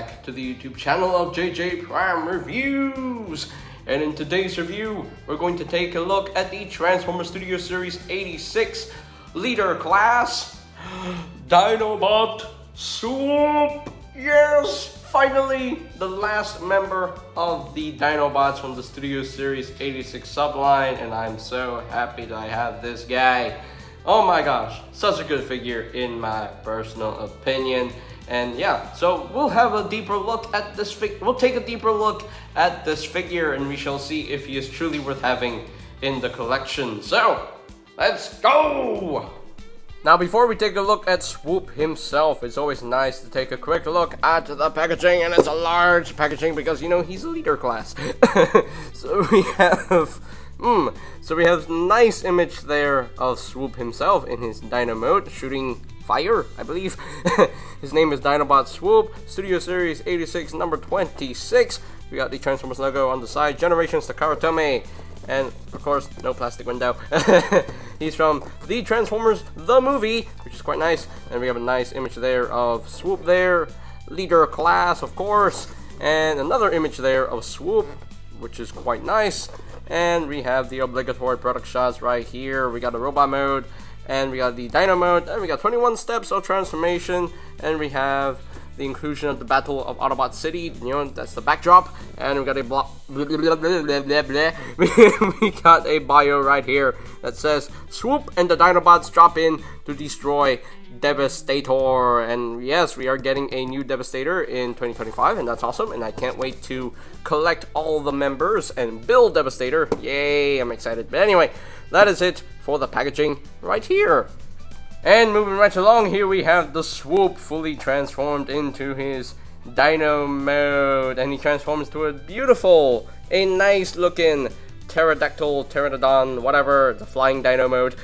back to the YouTube channel of JJ Prime Reviews. And in today's review, we're going to take a look at the Transformers Studio Series 86 Leader Class Dinobot Swoop. Yes, finally, the last member of the Dinobots from the Studio Series 86 subline, and I'm so happy that I have this guy. Oh my gosh, such a good figure in my personal opinion. And yeah, so we'll have a deeper look at this we'll take a deeper look at this figure, and we shall see if he is truly worth having in the collection. So, let's go! Now, before we take a look at Swoop himself, it's always nice to take a quick look at the packaging, and it's a large packaging because, you know, he's a leader class. So we have nice image there of Swoop himself in his Dino mode, shooting fire, I believe. His name is Dinobot Swoop, Studio Series 86, number 26. We got the Transformers logo on the side, Generations Takara Tome, and of course, no plastic window. He's from the Transformers the movie, which is quite nice. And we have a nice image there of Swoop there, leader class, of course, and another image there of Swoop, which is quite nice. And we have the obligatory product shots right here. We got the robot mode, and we got the Dino mode, and we got 21 steps of transformation, and we have the inclusion of the Battle of Autobot City, you know, that's the backdrop, and we got a we got a bio right here that says, Swoop and the Dinobots drop in to destroy Devastator. And yes, we are getting a new Devastator in 2025, and that's awesome, and I can't wait to collect all the members and build Devastator. Yay, I'm excited. But anyway, that is it for the packaging right here. And moving right along, here we have the Swoop fully transformed into his Dino mode, and he transforms to a beautiful, a nice looking pterodactyl, pteranodon, whatever, the flying Dino mode.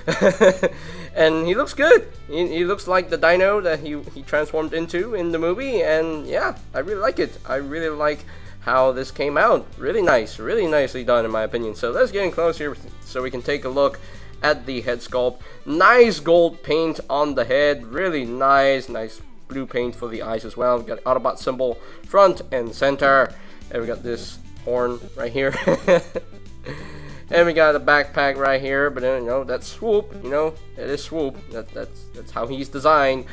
And he looks good. He looks like the Dino that he transformed into in the movie, and yeah, I really like it. I really like how this came out. Really nice, really nicely done in my opinion. So let's get in close here so we can take a look at the head sculpt. Nice gold paint on the head, really nice blue paint for the eyes as well. We got Autobot symbol front and center, and we got this horn right here. And we got a backpack right here, but you know, that's Swoop, you know, it is Swoop, that's how he's designed.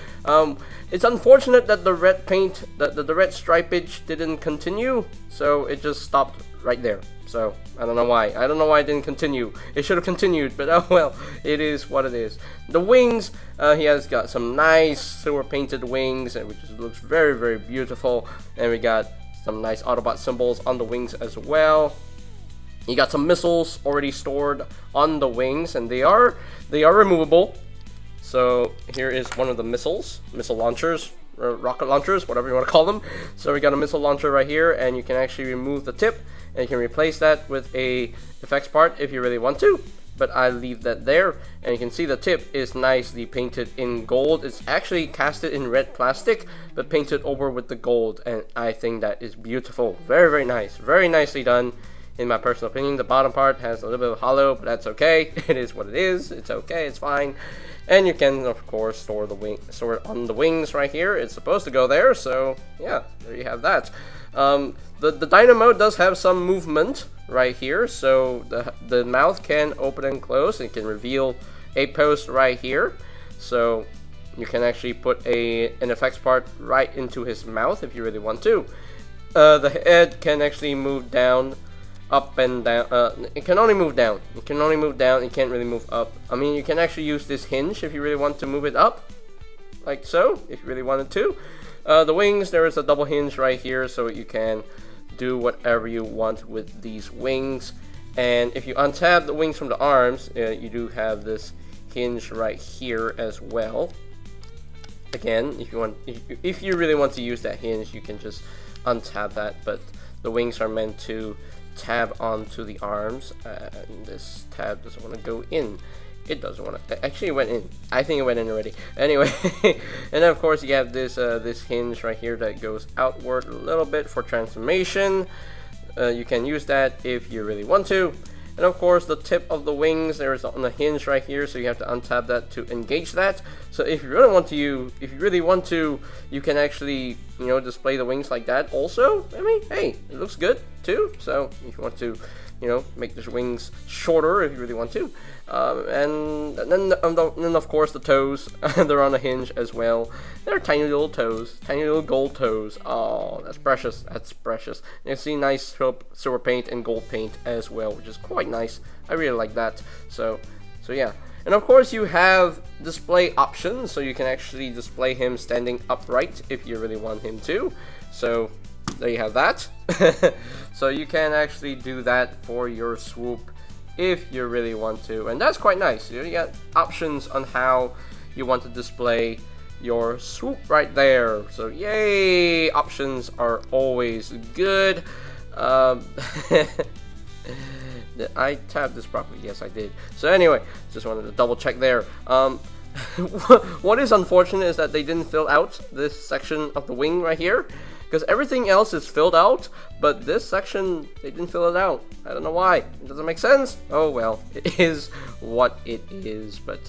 It's unfortunate that the red paint, the red stripage didn't continue, so it just stopped right there. So, I don't know why it didn't continue. It should have continued, but oh well, it is what it is. The wings, he has got some nice silver painted wings, which looks very, very beautiful. And we got some nice Autobot symbols on the wings as well. You got some missiles already stored on the wings, and they are removable. So here is one of the missile launchers, rocket launchers, whatever you want to call them. So we got a missile launcher right here, and you can actually remove the tip, and you can replace that with a effects part if you really want to. But I leave that there, and you can see the tip is nicely painted in gold. It's actually casted in red plastic, but painted over with the gold, and I think that is beautiful. Very, very nice, very nicely done. In my personal opinion, the bottom part has a little bit of hollow, but that's okay. It is what it is. It's okay. It's fine. And you can, of course, store it on the wings right here. It's supposed to go there, so yeah, there you have that. The Dino mode does have some movement right here, so the mouth can open and close. It can reveal a post right here, so you can actually put an effects part right into his mouth if you really want to. The head can actually move down, up and down. It can only move down. It can only move down. It can't really move up. I mean, you can actually use this hinge if you really want to move it up, like so, if you really wanted to. The wings, there is a double hinge right here, so you can do whatever you want with these wings. And if you untap the wings from the arms, you do have this hinge right here as well. Again, if you really want to use that hinge, you can just untap that, but the wings are meant to tab onto the arms, and this tab doesn't want to go in. It doesn't want to. Actually, it went in. I think it went in already. Anyway, and then of course you have this this hinge right here that goes outward a little bit for transformation. You can use that if you really want to. And of course, the tip of the wings, there's on the hinge right here, so you have to untap that to engage that. So if you really want to, you can actually, you know, display the wings like that. Also, I mean, hey, it looks good too. So if you want to, you know, make the wings shorter, if you really want to. And then of course the toes, they're on a hinge as well. They're tiny little toes, tiny little gold toes. Oh, that's precious. That's precious. And you see nice silver paint and gold paint as well, which is quite nice. I really like that. So yeah. And of course you have display options, so you can actually display him standing upright if you really want him to. So there you have that. So you can actually do that for your Swoop if you really want to, and that's quite nice. You got options on how you want to display your Swoop right there. So yay, options are always good. Did I tap this properly? Yes, I did. So anyway, just wanted to double check there. What is unfortunate is that they didn't fill out this section of the wing right here, because everything else is filled out, but this section, they didn't fill it out. I don't know why. It doesn't make sense. Oh well, it is what it is, but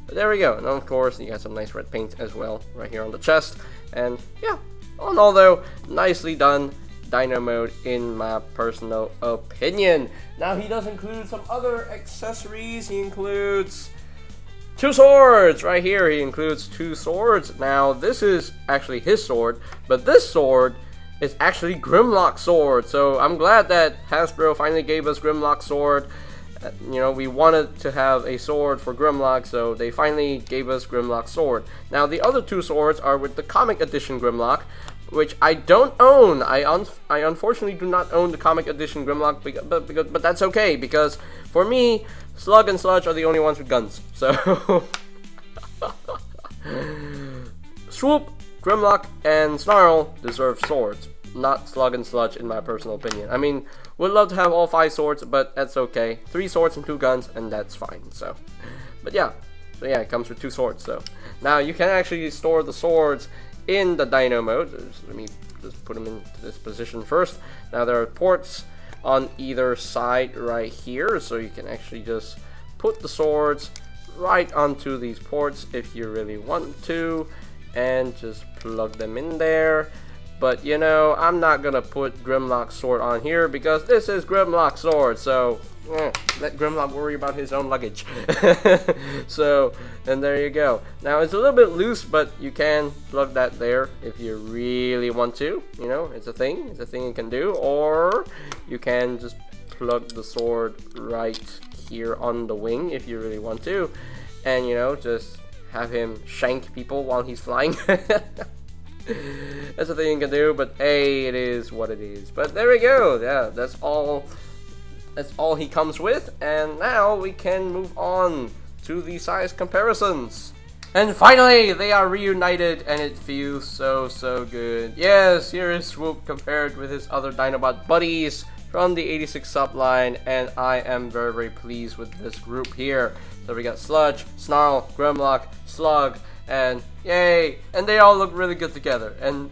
there we go. And of course, you got some nice red paint as well right here on the chest. And yeah, all in all though, nicely done Dino mode in my personal opinion. Now he does include some other accessories. He includes 2 swords right here. He includes 2 swords. Now this is actually his sword, but this sword is actually Grimlock's sword. So I'm glad that Hasbro finally gave us Grimlock's sword. You know, we wanted to have a sword for Grimlock, so they finally gave us Grimlock's sword. Now the other 2 swords are with the comic edition Grimlock, which I don't own. I unfortunately do not own the comic edition Grimlock, but that's okay, because for me, Slug and Sludge are the only ones with guns. So Swoop, Grimlock, and Snarl deserve swords, not Slug and Sludge in my personal opinion. I mean, would love to have all 5 swords, but that's okay. 3 swords and 2 guns, and that's fine. So, but yeah, it comes with 2 swords. So now you can actually store the swords in the Dino mode. Let me just put them into this position first. Now there are ports on either side right here, so you can actually just put the swords right onto these ports if you really want to, and just plug them in there. But you know, I'm not gonna put Grimlock's sword on here because this is Grimlock's sword, so let Grimlock worry about his own luggage. So, and there you go. Now it's a little bit loose, but you can plug that there if you really want to. You know, it's a thing you can do. Or you can just plug the sword right here on the wing if you really want to, and you know, just have him shank people while he's flying. That's a thing you can do, but hey, it is what it is. But there we go. Yeah, that's all he comes with. And now we can move on to the size comparisons. And finally, they are reunited, and it feels so good. Yes, here is Swoop compared with his other Dinobot buddies from the 86 subline, and I am very pleased with this group here. So we got Sludge, Snarl, Grimlock, Slug, and yay! And they all look really good together. And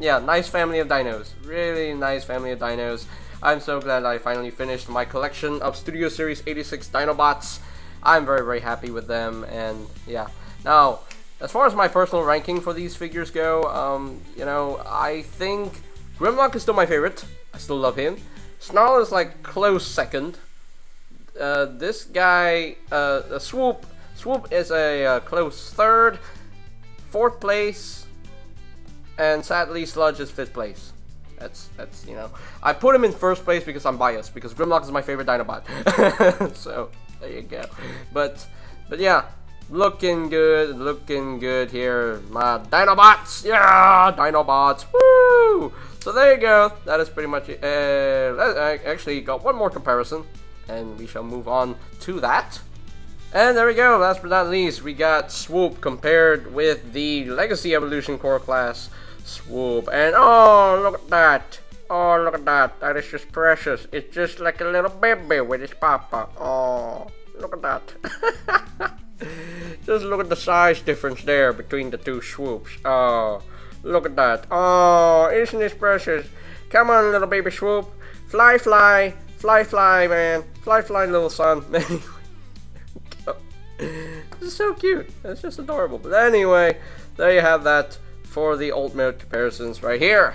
yeah, nice family of dinos. Really nice family of dinos. I'm so glad I finally finished my collection of Studio Series 86 Dinobots. I'm very happy with them, and yeah. Now, as far as my personal ranking for these figures go, you know, I think Grimlock is still my favorite. I still love him. Snarl is like close second. This guy, Swoop is a close third. 4th place, and sadly Sludge is 5th place. That's you know, I put him in 1st place because I'm biased, because Grimlock is my favorite Dinobot. So there you go. But yeah, looking good here, my Dinobots. Yeah, Dinobots. Woo! So there you go. That is pretty much it. I actually got one more comparison, and we shall move on to that. And there we go, last but not least, we got Swoop compared with the Legacy Evolution Core Class Swoop. And oh, look at that. Oh, look at that. That is just precious. It's just like a little baby with his papa. Oh, look at that. Just look at the size difference there between the 2 Swoops. Oh, look at that. Oh, isn't this precious? Come on, little baby Swoop. Fly, Fly, man. Fly, little son. Anyway, this is so cute. It's just adorable. But anyway, there you have that for the ultimate comparisons right here.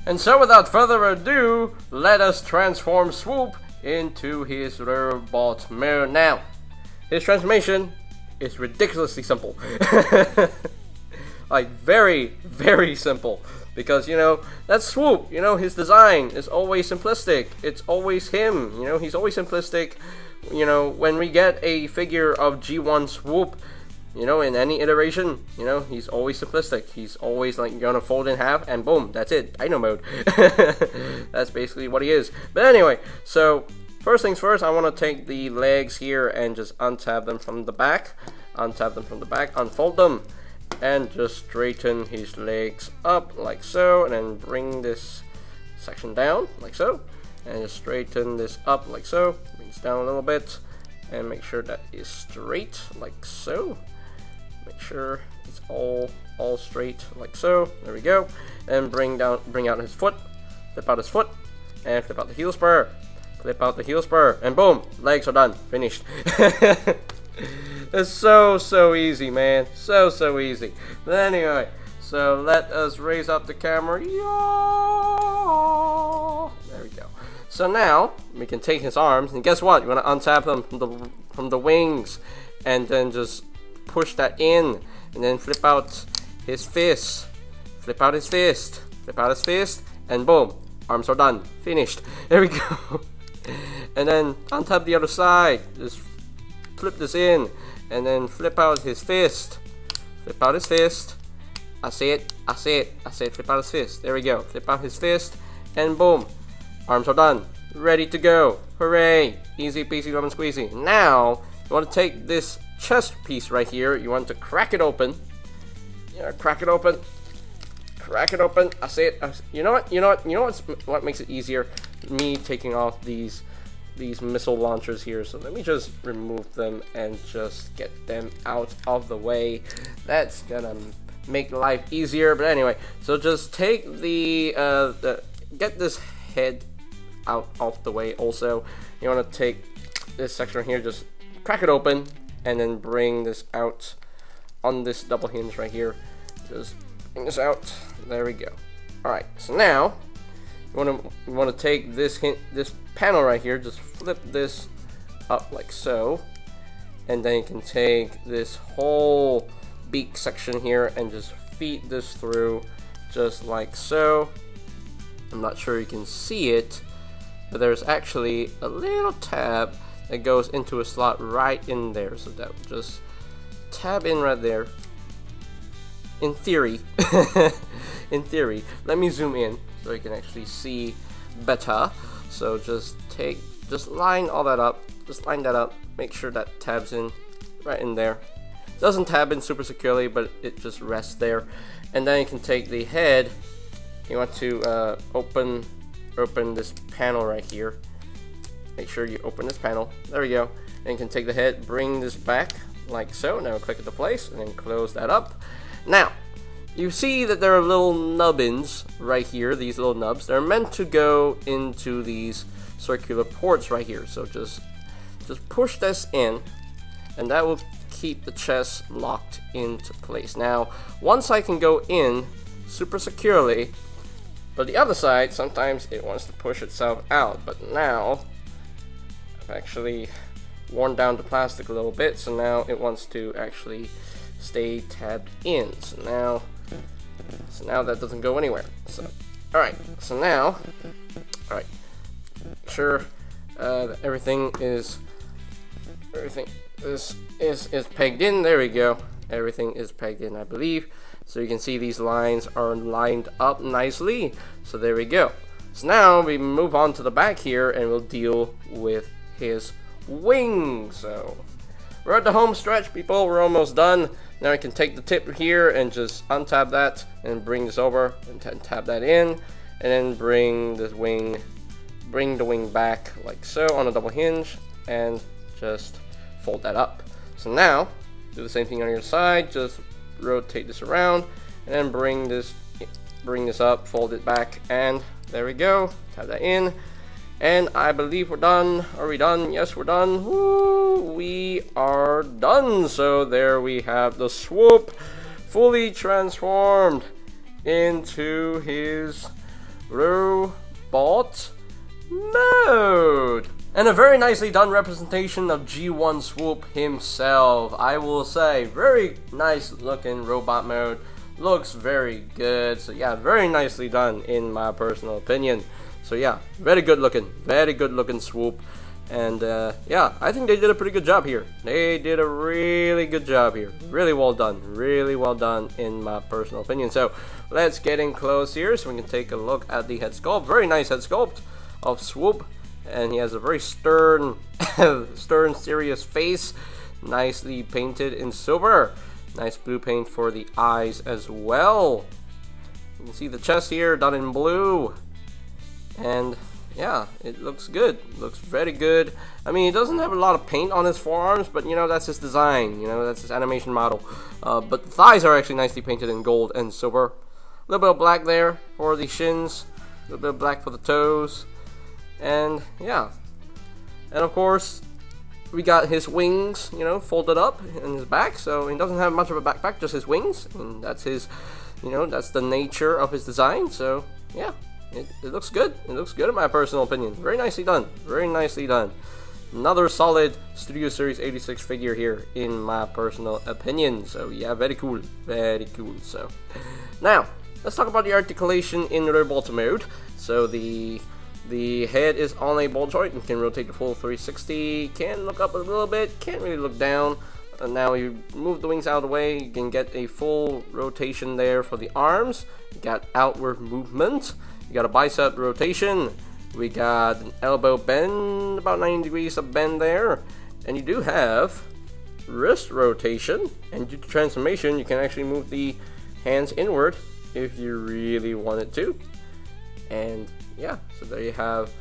And so without further ado, let us transform Swoop into his robot mirror. Now, his transformation is ridiculously simple. Like very, very simple. Because, you know, that's Swoop. You know, his design is always simplistic. It's always him. You know, he's always simplistic. You know, when we get a figure of G1 Swoop, you know, in any iteration, you know, he's always simplistic. He's always like gonna fold in half and boom, that's it. Dino mode. That's basically what he is. But anyway, so first things first, I want to take the legs here and just untab them from the back. Untap them from the back, unfold them, and just straighten his legs up like so, and then bring this section down like so, and just straighten this up like so. Bring this down a little bit, and make sure that is straight like so. Make sure it's all straight like so. There we go. And bring out his foot. Flip out his foot, and flip out the heel spur. Flip out the heel spur, and boom, legs are done. Finished. It's so easy, man. So easy. But anyway, so let us raise up the camera. There we go. So now we can take his arms, and guess what? You want to untap them from the wings, and then just push that in, and then flip out his fist. Flip out his fist. Flip out his fist, and boom, arms are done. Finished. There we go. And then untap the other side. Just flip this in, and then flip out his fist. Flip out his fist. I see it. Flip out his fist. There we go. Flip out his fist, and boom, arms are done. Ready to go. Hooray! Easy peasy lemon squeezy. Now you want to take this chest piece right here. You want to crack it open. Yeah, crack it open. Crack it open. I see it. You know what makes it easier? Me taking off these missile launchers here. So let me just remove them and just get them out of the way. That's gonna make life easier. But anyway, so just take get this head out of the way. Also, you want to take this section right here, just crack it open, and then bring this out on this double hinge right here. Just bring this out. There we go. All right. So now you want to take this panel right here. Just flip this up like so, and then you can take this whole beak section here and just feed this through, just like so. I'm not sure you can see it, but there's actually a little tab that goes into a slot right in there, so that will just tab in right there. In theory, let me zoom in so you can actually see better. So just line all that up, line that up, make sure that tabs in right in there. Doesn't tab in super securely, but it just rests there. And then you can take the head. You want to open this panel right here. Make sure you open this panel. There we go. And you can take the head, bring this back like so. Now click into place and then close that up. Now, you see that there are little nubbins right here, these little nubs. They're meant to go into these circular ports right here. So just push this in, and that will keep the chest locked into place. Now, one side can go in super securely, but the other side, sometimes it wants to push itself out. But now, I've actually worn down the plastic a little bit, so now it wants to actually stay tabbed in. So now that doesn't go anywhere. So, all right. So now, all right. Make sure that everything is pegged in. There we go. Everything is pegged in, I believe. So you can see these lines are lined up nicely. So there we go. So now we move on to the back here, and we'll deal with his wings. So we're at the home stretch, people. We're almost done. Now I can take the tip here and just untap that and bring this over and tap that in, and then bring the wing back like so on a double hinge, and just fold that up. So now do the same thing on your side. Just rotate this around, and then bring this up, fold it back, and there we go. Tap that in, And I believe we're done. Are we done? Yes, we're done. Woo, we are done. So there we have the Swoop fully transformed into his robot mode. And a very nicely done representation of G1 Swoop himself. I will say, very nice looking robot mode. Looks very good. So yeah, very nicely done in my personal opinion. So yeah, very good looking Swoop. And yeah, I think they did a pretty good job here. They did a really good job here. Really well done in my personal opinion. So let's get in close here so we can take a look at the head sculpt. Very nice head sculpt of Swoop. And he has a very stern, serious face. Nicely painted in silver. Nice blue paint for the eyes as well. You can see the chest here done in blue. And yeah, it looks good. Looks very good. I mean, he doesn't have a lot of paint on his forearms, but you know, that's his design. You know, that's his animation model. But the thighs are actually nicely painted in gold and silver. A little bit of black there for the shins. A little bit of black for the toes. And yeah. And of course, we got his wings, you know, folded up in his back. So he doesn't have much of a backpack, just his wings. And that's his, you know, that's the nature of his design. So yeah. It looks good. It looks good in my personal opinion. Very nicely done. Very nicely done. Another solid Studio Series 86 figure here in my personal opinion. So yeah, very cool. Very cool. So now, let's talk about the articulation in robot mode. So the head is on a ball joint and can rotate the full 360. Can look up a little bit. Can't really look down. Now you move the wings out of the way. You can get a full rotation there for the arms. You got outward movement. You got a bicep rotation. We got an elbow bend, about 90 degrees of bend there. And you do have wrist rotation. And due to transformation, you can actually move the hands inward if you really wanted to. And yeah, so there you have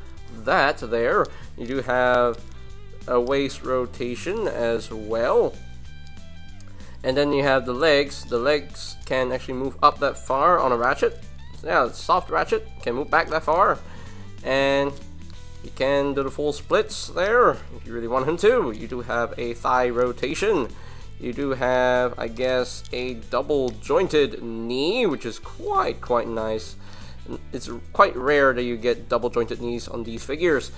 that there. You do have a waist rotation as well. And then you have the legs. The legs can actually move up that far on a ratchet. Yeah, soft ratchet, can move back that far. And you can do the full splits there if you really want him to. You do have a thigh rotation. You do have, I guess, a double jointed knee, which is quite nice. It's quite rare that you get double jointed knees on these figures.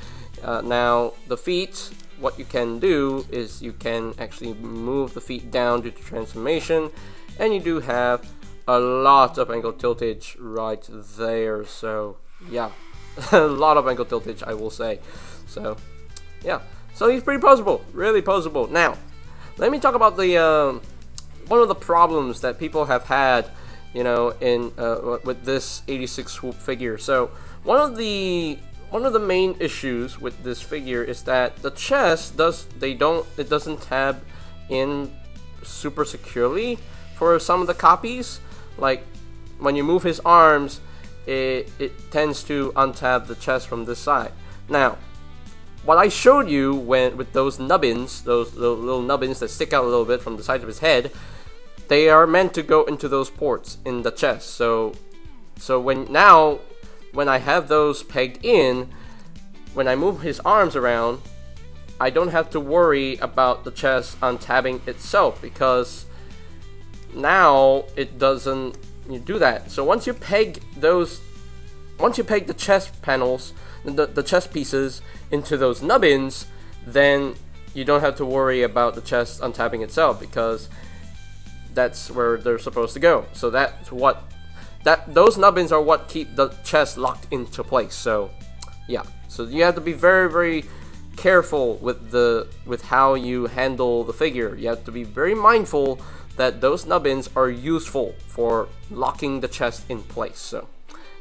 Now, the feet, what you can do is you can actually move the feet down due to transformation. And you do have a lot of ankle tiltage right there. So yeah, a lot of ankle tiltage, I will say. So yeah, so he's pretty poseable, really poseable. Now let me talk about the one of the problems that people have had, you know, in with this 86 Swoop figure. So one of the main issues with this figure is that the chest doesn't tab in super securely for some of the copies. Like when you move his arms, it tends to untab the chest from this side. Now, what I showed you with those nubbins, those little nubbins that stick out a little bit from the side of his head, they are meant to go into those ports in the chest. So when I have those pegged in, when I move his arms around, I don't have to worry about the chest untabbing itself, because now it doesn't do that. So once you peg the chest panels, the chest pieces into those nubbins, then you don't have to worry about the chest untabbing itself, because that's where they're supposed to go. So those nubbins are what keep the chest locked into place. So yeah, so you have to be very careful with how you handle the figure. You have to be very mindful that those nubbins are useful for locking the chest in place. So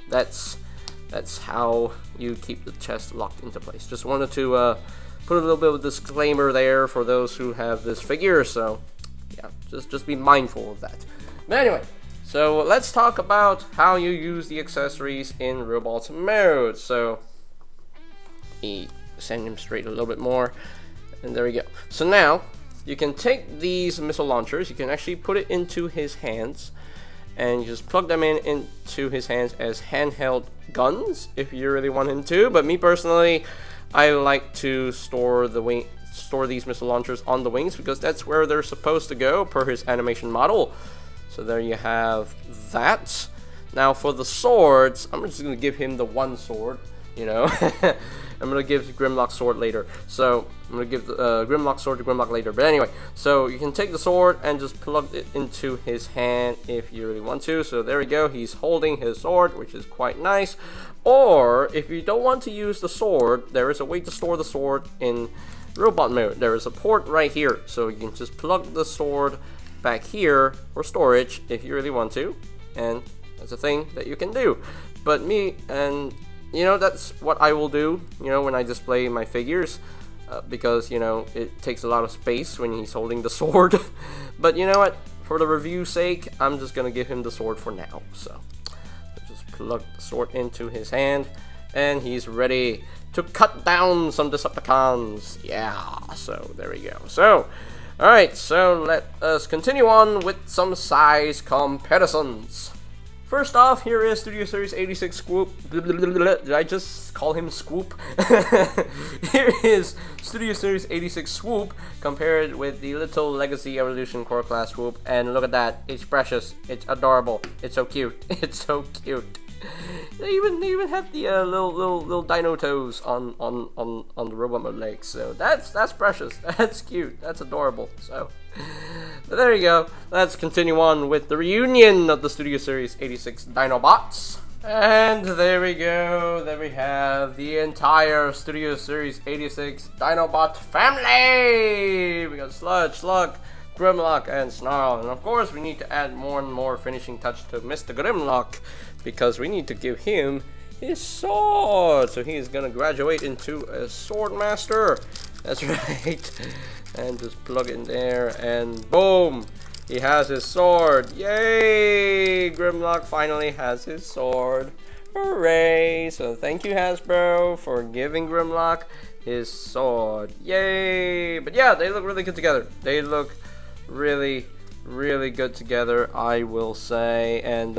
that's how you keep the chest locked into place. Just wanted to put a little bit of a disclaimer there for those who have this figure. So yeah, just be mindful of that. But anyway, so let's talk about how you use the accessories in robot mode. So send him straight a little bit more, and there we go. So now you can take these missile launchers, you can actually put it into his hands, and you just plug them into his hands as handheld guns if you really want him to. But me personally, I like to store these missile launchers on the wings because that's where they're supposed to go per his animation model. So there you have that. Now for the swords, I'm just gonna give him the one sword, you know. I'm gonna give Grimlock sword later. So I'm gonna give the Grimlock sword to Grimlock later. But anyway, so you can take the sword and just plug it into his hand if you really want to. So there we go. He's holding his sword, which is quite nice. Or if you don't want to use the sword, there is a way to store the sword in robot mode. There is a port right here, so you can just plug the sword back here for storage if you really want to, and that's a thing that you can do. But that's what I will do, when I display my figures, because it takes a lot of space when he's holding the sword. But you know what, for the review sake, I'm just gonna give him the sword for now. So just plug the sword into his hand and he's ready to cut down some Decepticons. Yeah, so there we go. So alright, so let us continue on with some size comparisons. First off, here is Studio Series 86 Swoop. Did I just call him Swoop? Here is Studio Series 86 Swoop compared with the little Legacy Evolution Core Class Swoop. And look at that, it's precious, it's adorable, it's so cute, it's so cute. They even have the little dino toes on the robot mode legs. So that's precious. That's cute. That's adorable. So but there you go. Let's continue on with the reunion of the Studio Series 86 Dinobots. And there we go. There we have the entire Studio Series 86 Dinobot family. We got Slug, Grimlock, and Snarl. And of course, we need to add more and more finishing touch to Mr. Grimlock, because we need to give him his sword. So he's gonna graduate into a sword master. That's right. And just plug it in there, and boom, he has his sword. Yay! Grimlock finally has his sword. Hooray! So thank you, Hasbro, for giving Grimlock his sword. Yay! But yeah, they look really good together. They look really good together, I will say. And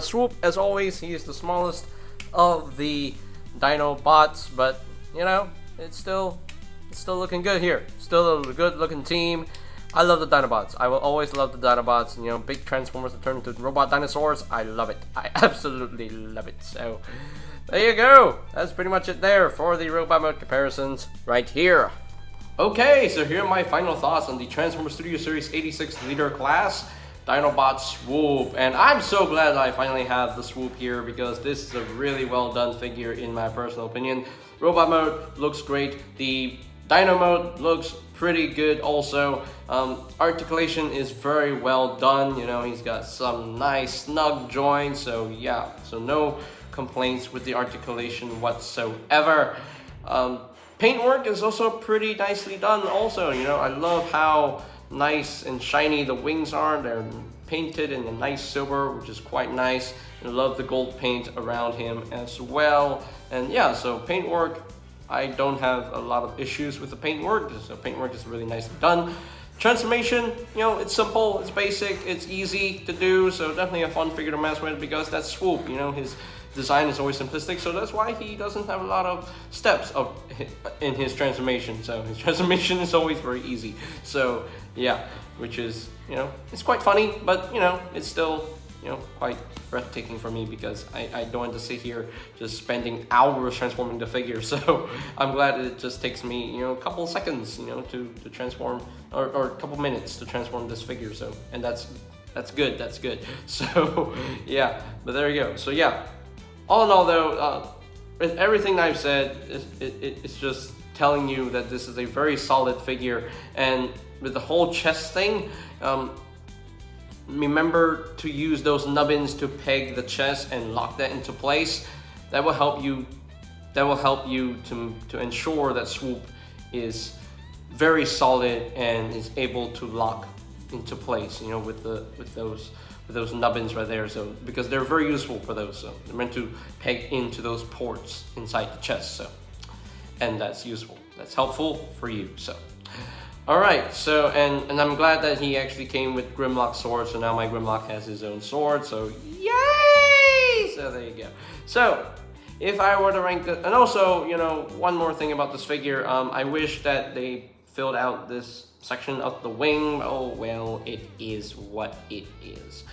Swoop, as always, he is the smallest of the Dinobots, but it's still looking good here. Still a good looking team. I love the Dinobots. I will always love the Dinobots. Big Transformers that turn into robot dinosaurs. I love it. I absolutely love it. So there you go. That's pretty much it there for the robot mode comparisons right here. Okay, so here are my final thoughts on the Transformers Studio Series 86 Leader Class Dinobot Swoop. And I'm so glad I finally have the Swoop here, because this is a really well done figure in my personal opinion. Robot mode looks great. The Dino mode looks pretty good also. Articulation is very well done. He's got some nice snug joints. So yeah, so no complaints with the articulation whatsoever. Paintwork is also pretty nicely done also. I love how nice and shiny the wings are. They're painted in a nice silver, which is quite nice. I love the gold paint around him as well. And yeah, so paintwork, I don't have a lot of issues with the paintwork. So paintwork is really nicely done. Transformation, it's simple, it's basic, it's easy to do. So definitely a fun figure to mess with, because that's Swoop. His design is always simplistic, so that's why he doesn't have a lot of steps in his transformation. So his transformation is always very easy. So yeah, which is, it's quite funny, but it's still, quite breathtaking for me, because I don't want to sit here just spending hours transforming the figure. So I'm glad it just takes me, a couple seconds, to transform, or a couple minutes to transform this figure. So, and that's good. So yeah, but there you go. So yeah. All in all, though, with everything I've said, it's just telling you that this is a very solid figure. And with the whole chest thing, remember to use those nubbins to peg the chest and lock that into place. That will help you. To ensure that Swoop is very solid and is able to lock into place. With those nubbins right there, so because they're very useful for those. So they're meant to peg into those ports inside the chest. So, and that's useful. That's helpful for you. So, Alright, so, and I'm glad that he actually came with Grimlock's sword, so now my Grimlock has his own sword, so yay! So there you go. So, if I were to rank it, and also, you know, one more thing about this figure, I wish that they filled out this section of the wing. Oh well, it is what it is.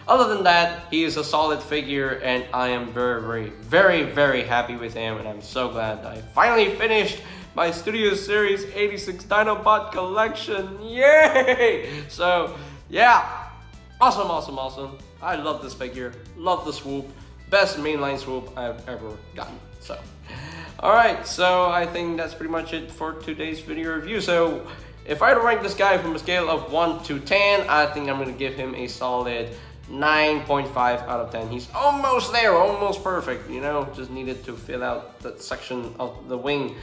Other than that, he is a solid figure, and I am very happy with him, and I'm so glad that I finally finished my Studio Series 86 Dinobot collection. Yay! So, yeah, awesome. I love this figure, love the Swoop, best mainline Swoop I've ever gotten. So, alright, so I think that's pretty much it for today's video review. So, if I had to rank this guy from a scale of 1 to 10, I think I'm going to give him a solid 9.5 out of 10. He's almost there, almost perfect, you know, just needed to fill out that section of the wing.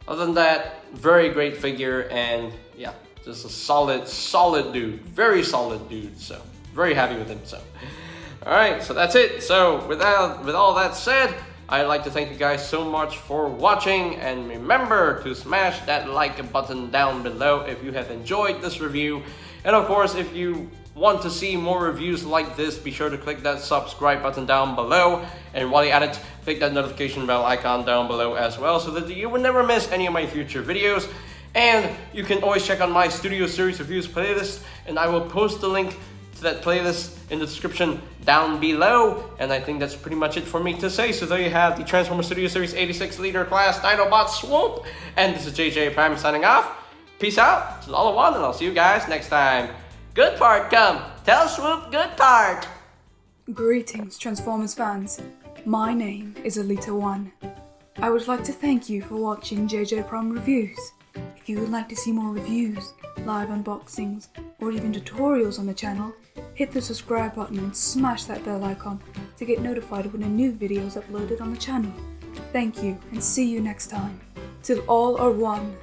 Other than that, very great figure, and yeah, just a solid dude, very solid dude, so very happy with him. So alright, so that's it. So with all that said, I'd like to thank you guys so much for watching, and remember to smash that like button down below if you have enjoyed this review. And of course, if you want to see more reviews like this, be sure to click that subscribe button down below, and while you're at it, click that notification bell icon down below as well, so that you will never miss any of my future videos. And you can always check out my Studio Series Reviews playlist, and I will post the link to that playlist in the description down below. And I think that's pretty much it for me to say. So there you have the Transformers Studio Series 86 Leader Class Dinobot Swoop, and this is JJ Prime signing off. Peace out to all of one, and I'll see you guys next time. Good part come. Tell Swoop good part. Greetings, Transformers fans. My name is Alita1. I would like to thank you for watching JJ Prime Reviews. If you would like to see more reviews, live unboxings, or even tutorials on the channel, hit the subscribe button and smash that bell icon to get notified when a new video is uploaded on the channel. Thank you, and see you next time. Till all are one.